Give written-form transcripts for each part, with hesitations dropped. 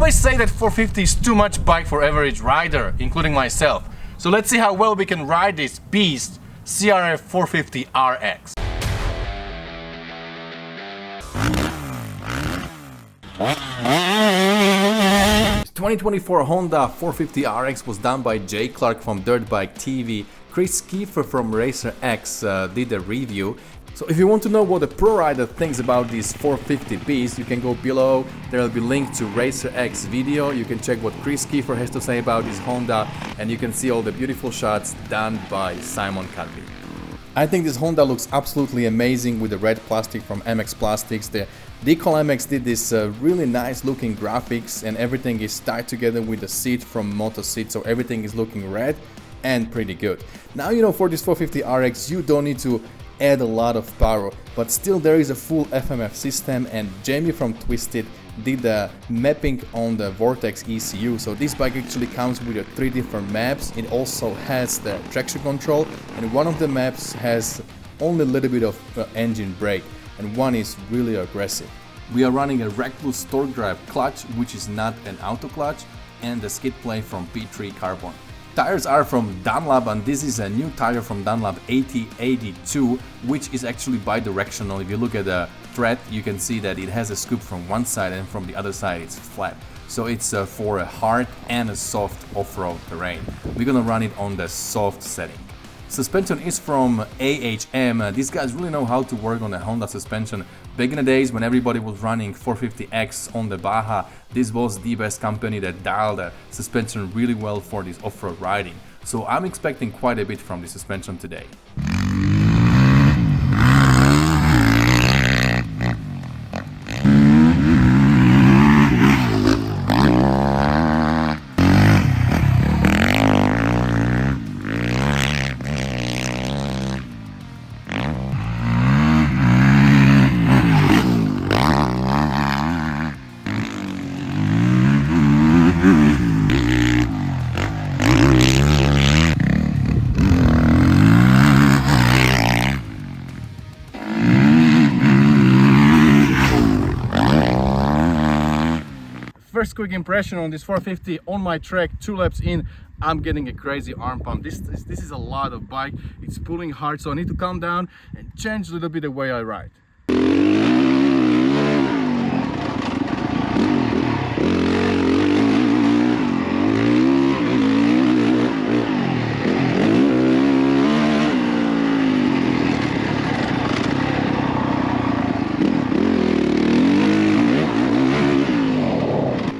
always say that 450 is too much bike for average rider, including myself. So let's see how well we can ride this beast CRF450 RX. This 2024 Honda 450 RX was done by Jay Clark from Dirt Bike TV. Chris Kiefer from Racer X did a review. So if you want to know what a pro rider thinks about this 450 beast, you can go below. There will be linked to Racer X video. You can check what Chris Kiefer has to say about this Honda, and you can see all the beautiful shots done by Simon Cadby. I think this Honda looks absolutely amazing with the red plastic from MX Plastics. The Decal MX did this really nice looking graphics, and everything is tied together with the seat from Moto Seat, so everything is looking red and pretty good. Now, you know, for this 450 RX you don't need to add a lot of power, but still there is a full FMF system, and Jamie from Twisted did the mapping on the Vortex ECU. So this bike actually comes with 3 different maps. It also has the traction control, and one of the maps has only a little bit of engine brake, and one is really aggressive. We are running a REKLUSE torque drive clutch, which is not an auto clutch, and the skid plate from P3 Carbon. Tires are from DUNLOP, and this is a new tire from DUNLOP 8082, which is actually bi-directional. If you look at the tread, you can see that it has a scoop from one side and from the other side it's flat. So it's for a hard and a soft off-road terrain. We're gonna run it on the soft setting. Suspension is from AHM. These guys really know how to work on a Honda suspension. Back in the days when everybody was running 450X on the Baja, this was the best company that dialed the suspension really well for this off-road riding. So I'm expecting quite a bit from the suspension today. First quick impression on this 450 on my track, 2 laps in, I'm getting a crazy arm pump. This is a lot of bike. It's pulling hard, so I need to calm down and change a little bit the way I ride.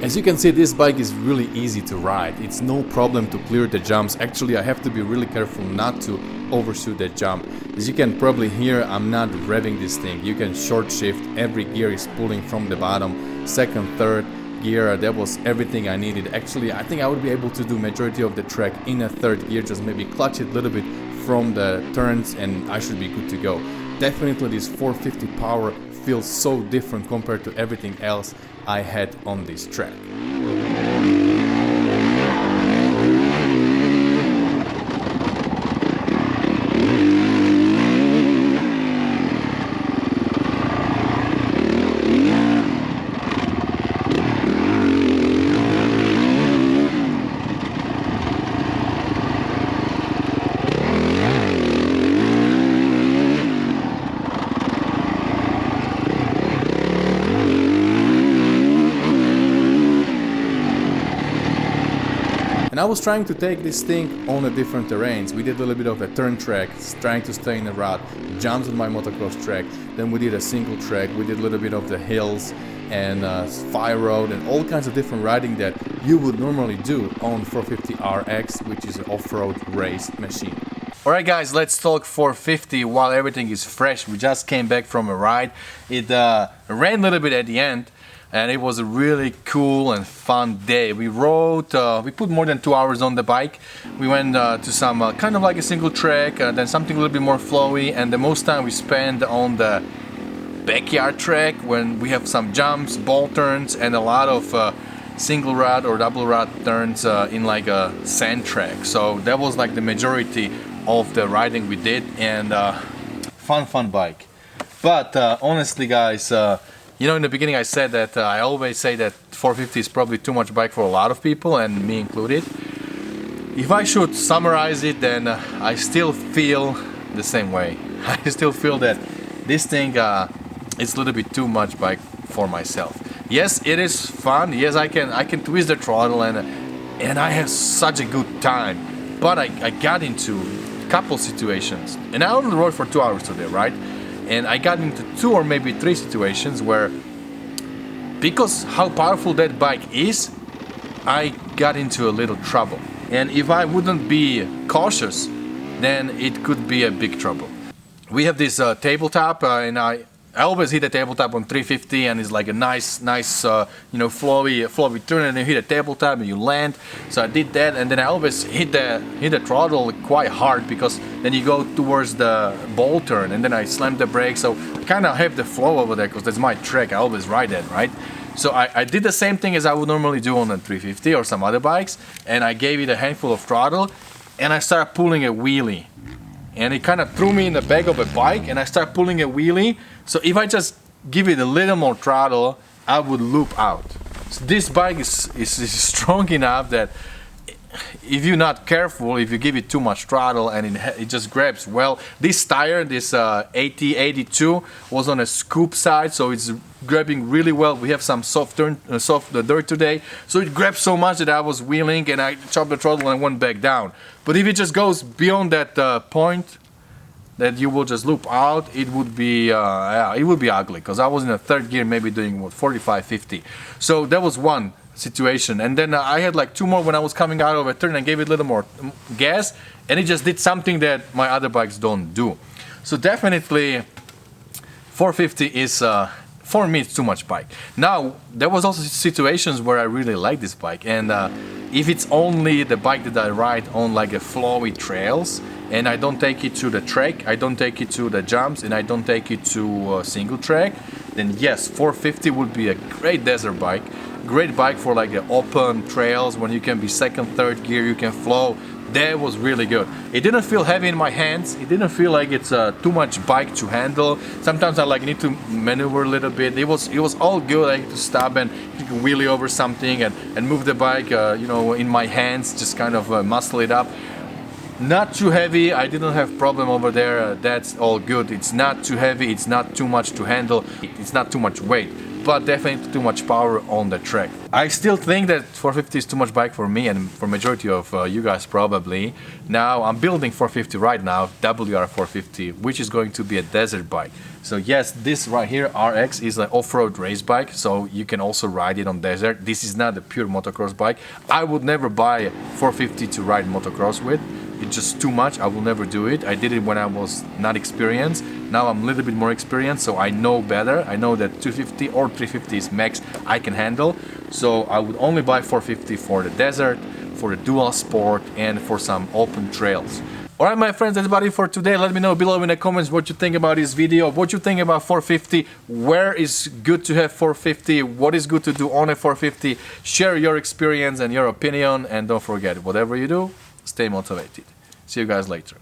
As you can see, this bike is really easy to ride. It's no problem to clear the jumps. Actually, I have to be really careful not to overshoot that jump. As you can probably hear, I'm not revving this thing. You can short shift, every gear is pulling from the bottom, second, third gear. That was everything I needed. Actually, I think I would be able to do majority of the track in a third gear, just maybe clutch it a little bit from the turns, and I should be good to go. Definitely this 450 power feels so different compared to everything else I had on this track. And I was trying to take this thing on a different terrains. We did a little bit of a turn track, trying to stay in the route, jumps on my motocross track, then we did a single track, we did a little bit of the hills and fire road and all kinds of different riding that you would normally do on 450 RX, which is an off-road race machine. Alright guys, let's talk 450 while everything is fresh. We just came back from a ride. It ran a little bit at the end, and it was a really cool and fun day. We rode, we put more than 2 hours on the bike. We went to some kind of like a single track, then something a little bit more flowy, and the most time we spent on the backyard track when we have some jumps, ball turns, and a lot of single rod or double rod turns in like a sand track. So that was like the majority of the riding we did, and fun bike. But honestly guys, You know, in the beginning I said that I always say that 450 is probably too much bike for a lot of people, and me included. If I should summarize it, then I still feel the same way. I still feel that this thing is a little bit too much bike for myself. Yes, it is fun. Yes, I can twist the throttle and I have such a good time. But I got into a couple situations, and I only rode for 2 hours today, right? And I got into 2 or maybe 3 situations where, because how powerful that bike is, I got into a little trouble. And if I wouldn't be cautious, then it could be a big trouble. We have this tabletop, and I always hit the tabletop on 350, and it's like a nice, you know, flowy turn, and you hit a tabletop and you land. So I did that, and then I always hit the throttle quite hard, because then you go towards the ball turn, and then I slammed the brakes. So I kind of have the flow over there, because that's my track. I always ride that, right? So I did the same thing as I would normally do on a 350 or some other bikes, and I gave it a handful of throttle, and I started pulling a wheelie. And it kind of threw me in the back of a bike, and I started pulling a wheelie. So if I just give it a little more throttle, I would loop out. So this bike is strong enough that if you're not careful, if you give it too much throttle and it just grabs. Well, this tire, this 8082, was on a scoop side, so it's grabbing really well. We have some soft dirt today, so it grabbed so much that I was wheeling and I chopped the throttle and went back down. But if it just goes beyond that point that you will just loop out, it would be ugly, because I was in a 3rd gear, maybe doing what, 45, 50. So that was one situation, and then I had like 2 more when I was coming out of a turn and gave it a little more gas, and it just did something that my other bikes don't do. So definitely 450 is for me, it's too much bike. Now, there was also situations where I really like this bike, and if it's only the bike that I ride on like a flowy trails, and I don't take it to the track, I don't take it to the jumps, and I don't take it to single track, then yes, 450 would be a great desert bike. Great bike for like the open trails when you can be 2nd, 3rd gear, you can flow. That was really good. It didn't feel heavy in my hands. It didn't feel like it's too much bike to handle. Sometimes I like need to maneuver a little bit. It was all good. I had to stop and wheelie over something and move the bike, you know, in my hands, just kind of muscle it up. Not too heavy. I didn't have problem over there. That's all good. It's not too heavy. It's not too much to handle. It's not too much weight, but definitely too much power on the track. I still think that 450 is too much bike for me and for majority of you guys probably. Now I'm building 450 right now, WR450, which is going to be a desert bike. So yes, this right here, RX, is an off-road race bike, so you can also ride it on desert. This is not a pure motocross bike. I would never buy a 450 to ride motocross with. It's just too much. I will never do it. I did it when I was not experienced. Now I'm a little bit more experienced, so I know better. I know that 250 or 350 is max I can handle. So I would only buy 450 for the desert, for the dual sport, and for some open trails. Alright my friends, that's about it for today. Let me know below in the comments what you think about this video, what you think about 450, where is good to have 450, what is good to do on a 450. Share your experience and your opinion, and don't forget, whatever you do, stay motivated. See you guys later.